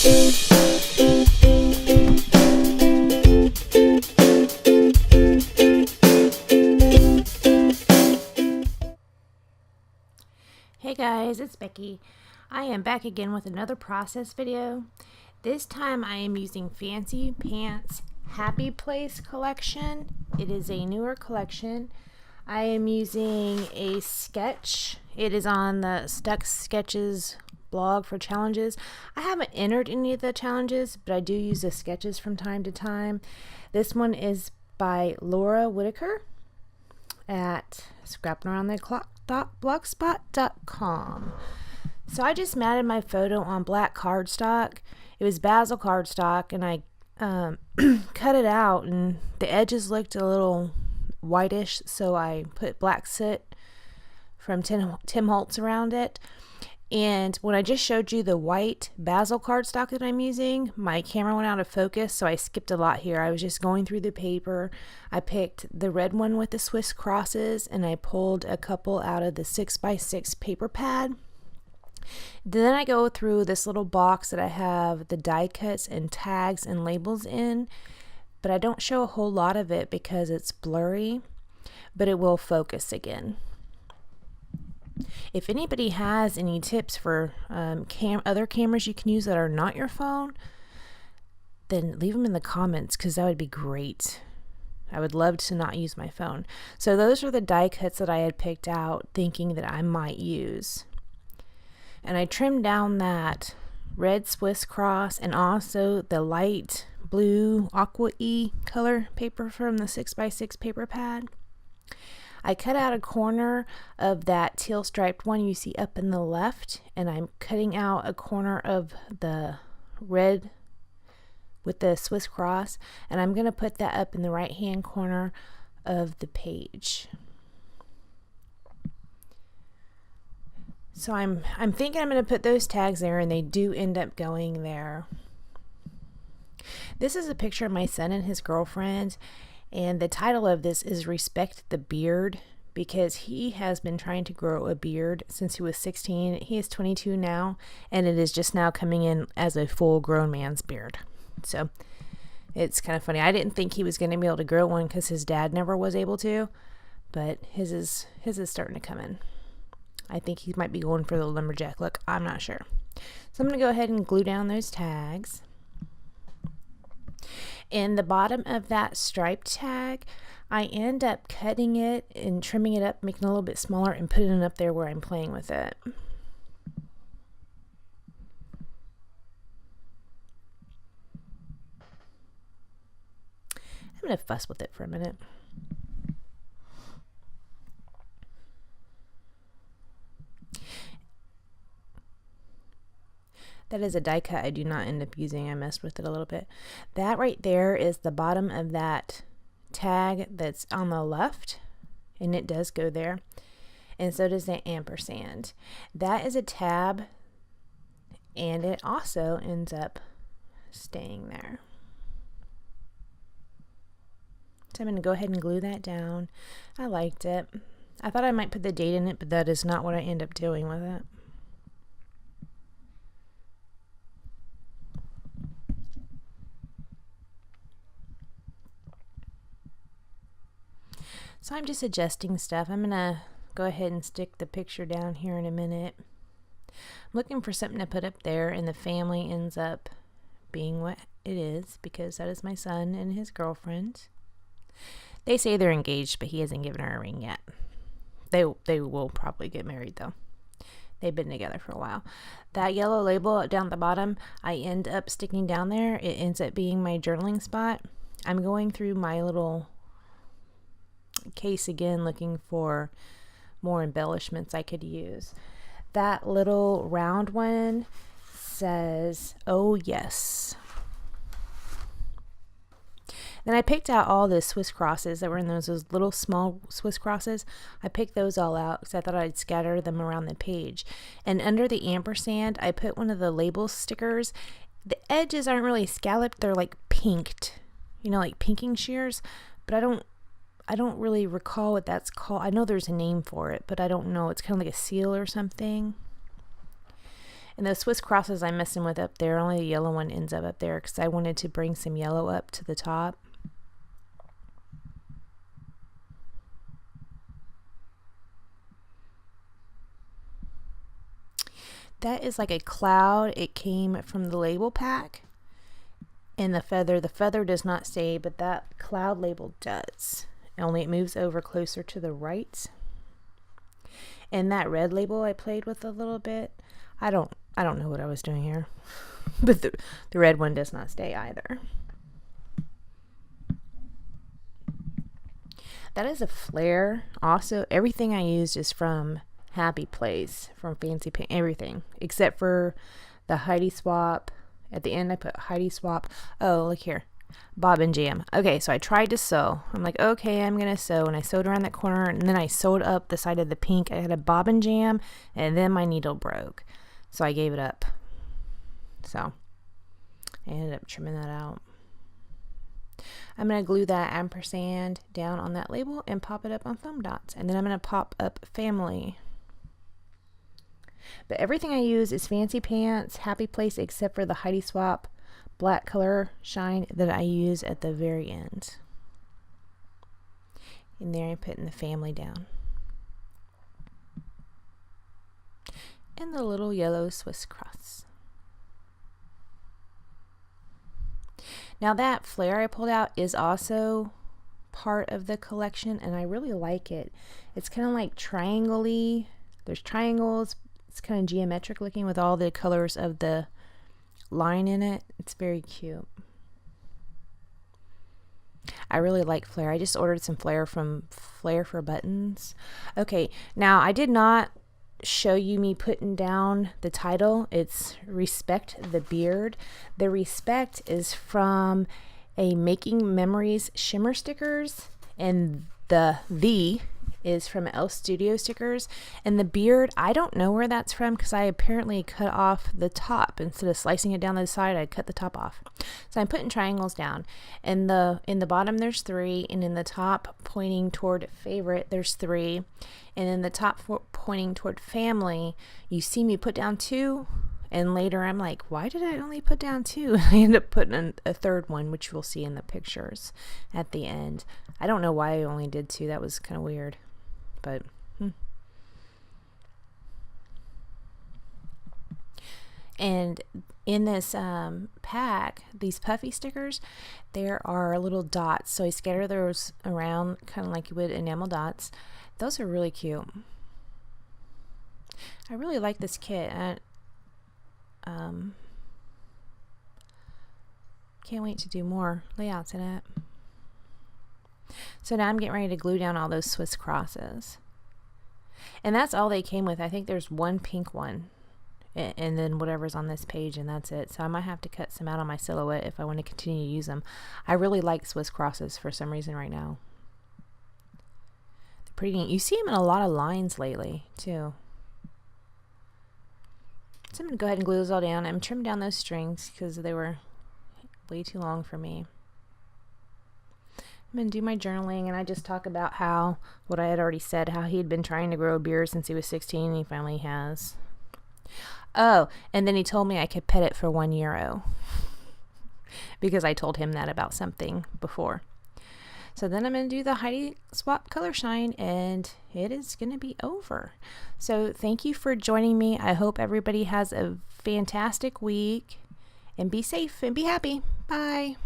Hey guys, it's Becky. I am back again with another process video. This time I am using Fancy Pants Happy Place collection. It is a newer collection. I am using a sketch. It is on the Stuck Sketches blog for challenges. I haven't entered any of the challenges, but I do use the sketches from time to time. This one is by Laura Whitaker at scrappingaroundtheclock.blogspot.com. So I just matted my photo on black cardstock. It was Bazzill cardstock, and I cut it out, and the edges looked a little whitish, so I put black soot from Tim Holtz around it. And when I just showed you the white Bazzill cardstock that I'm using, my camera went out of focus, so I skipped a lot here. I was just going through the paper. I picked the red one with the Swiss crosses, and I pulled a couple out of the 6x6 paper pad. Then I go through this little box that I have the die cuts and tags and labels in, but I don't show a whole lot of it because it's blurry, but it will focus again. If anybody has any tips for other cameras you can use that are not your phone, then leave them in the comments, because that would be great. I would love to not use my phone. So those are the die cuts that I had picked out thinking that I might use. And I trimmed down that red Swiss cross and also the light blue aqua-y color paper from the 6x6 paper pad. I cut out a corner of that teal striped one you see up in the left, and I'm cutting out a corner of the red with the Swiss cross, and I'm going to put that up in the right hand corner of the page. So I'm thinking I'm going to put those tags there, and they do end up going there. This is a picture of my son and his girlfriend. And the title of this is Respect the Beard, because he has been trying to grow a beard since he was 16. He is 22 now, and it is just now coming in as a full grown man's beard. So it's kind of funny. I didn't think he was going to be able to grow one because his dad never was able to, but his is starting to come in. I think he might be going for the lumberjack look. I'm not sure. So I'm going to go ahead and glue down those tags. In the bottom of that striped tag, I end up cutting it and trimming it up, making it a little bit smaller, and putting it up there where I'm playing with it. I'm going to fuss with it for a minute. That is a die cut I do not end up using. I messed with it a little bit. That right there is the bottom of that tag that's on the left, and it does go there. And so does the ampersand. That is a tab, and it also ends up staying there. So I'm going to go ahead and glue that down. I liked it. I thought I might put the date in it, but that is not what I end up doing with it. So I'm just adjusting stuff. I'm going to go ahead and stick the picture down here in a minute. I'm looking for something to put up there, and the family ends up being what it is, because that is my son and his girlfriend. They say they're engaged, but he hasn't given her a ring yet. They will probably get married, though. They've been together for a while. That yellow label down at the bottom, I end up sticking down there. It ends up being my journaling spot. I'm going through my little case again, looking for more embellishments I could use. That little round one says, "Oh yes." Then I picked out all the Swiss crosses that were in those little small Swiss crosses. I picked those all out because I thought I'd scatter them around the page. And under the ampersand, I put one of the label stickers. The edges aren't really scalloped, they're like pinked, like pinking shears, but I don't really recall what that's called. I know there's a name for it, but I don't know. It's kind of like a seal or something. And those Swiss crosses I'm messing with up there, only the yellow one ends up there because I wanted to bring some yellow up to the top. That is like a cloud. It came from the label pack. And the feather does not stay, but that cloud label does. Only it moves over closer to the right. And that red label I played with a little bit. I don't know what I was doing here. But the red one does not stay either. That is a flare. Also, everything I used is from Happy Place, from Fancy Paint, everything except for the Heidi Swapp. At the end I put Heidi Swapp. Oh, look here, bob and jam. Okay, so I tried to sew. I'm like, okay, I'm gonna sew, and I sewed around that corner, and then I sewed up the side of the pink. I had a bob and jam, and then my needle broke, so I gave it up. So I ended up trimming that out. I'm going to glue that ampersand down on that label and pop it up on foam dots, and then I'm going to pop up family. But everything I use is Fancy Pants, Happy Place, except for the Heidi Swapp black color shine that I use at the very end. And there I'm putting the family down. And the little yellow Swiss cross. Now that flare I pulled out is also part of the collection, and I really like it. It's kind of like triangle-y. There's triangles. It's kind of geometric looking with all the colors of the line in it. It's very cute. I really like flare. I just ordered some flare from Flare for Buttons. Okay, now I did not show you me putting down the title. It's Respect the Beard. The Respect is from a Making Memories shimmer stickers, and the is from Elf Studio stickers, and the beard, I don't know where that's from because I apparently cut off the top. Instead of slicing it down the side, I cut the top off. So I'm putting triangles down, and in the bottom there's 3, and in the top pointing toward favorite there's 3, and in the top pointing toward family you see me put down 2, and later I'm like, why did I only put down 2? I end up putting a third one, which we'll see in the pictures at the end. I don't know why I only did 2. That was kind of weird. But and in this pack, these puffy stickers, there are little dots, so I scatter those around kind of like you would enamel dots. Those are really cute. I really like this kit. Can't wait to do more layouts in it. So now I'm getting ready to glue down all those Swiss crosses. And that's all they came with. I think there's one pink one, and then whatever's on this page, and that's it. So I might have to cut some out on my silhouette if I want to continue to use them. I really like Swiss crosses for some reason right now. They're pretty neat. You see them in a lot of lines lately too. So I'm going to go ahead and glue those all down. I'm trimming down those strings because they were way too long for me. I'm going to do my journaling, and I just talk about what I had already said, how he had been trying to grow a beard since he was 16, and he finally has. Oh, and then he told me I could pet it for €1 because I told him that about something before. So then I'm going to do the Heidi Swapp Color Shine, and it is going to be over. So thank you for joining me. I hope everybody has a fantastic week, and be safe and be happy. Bye.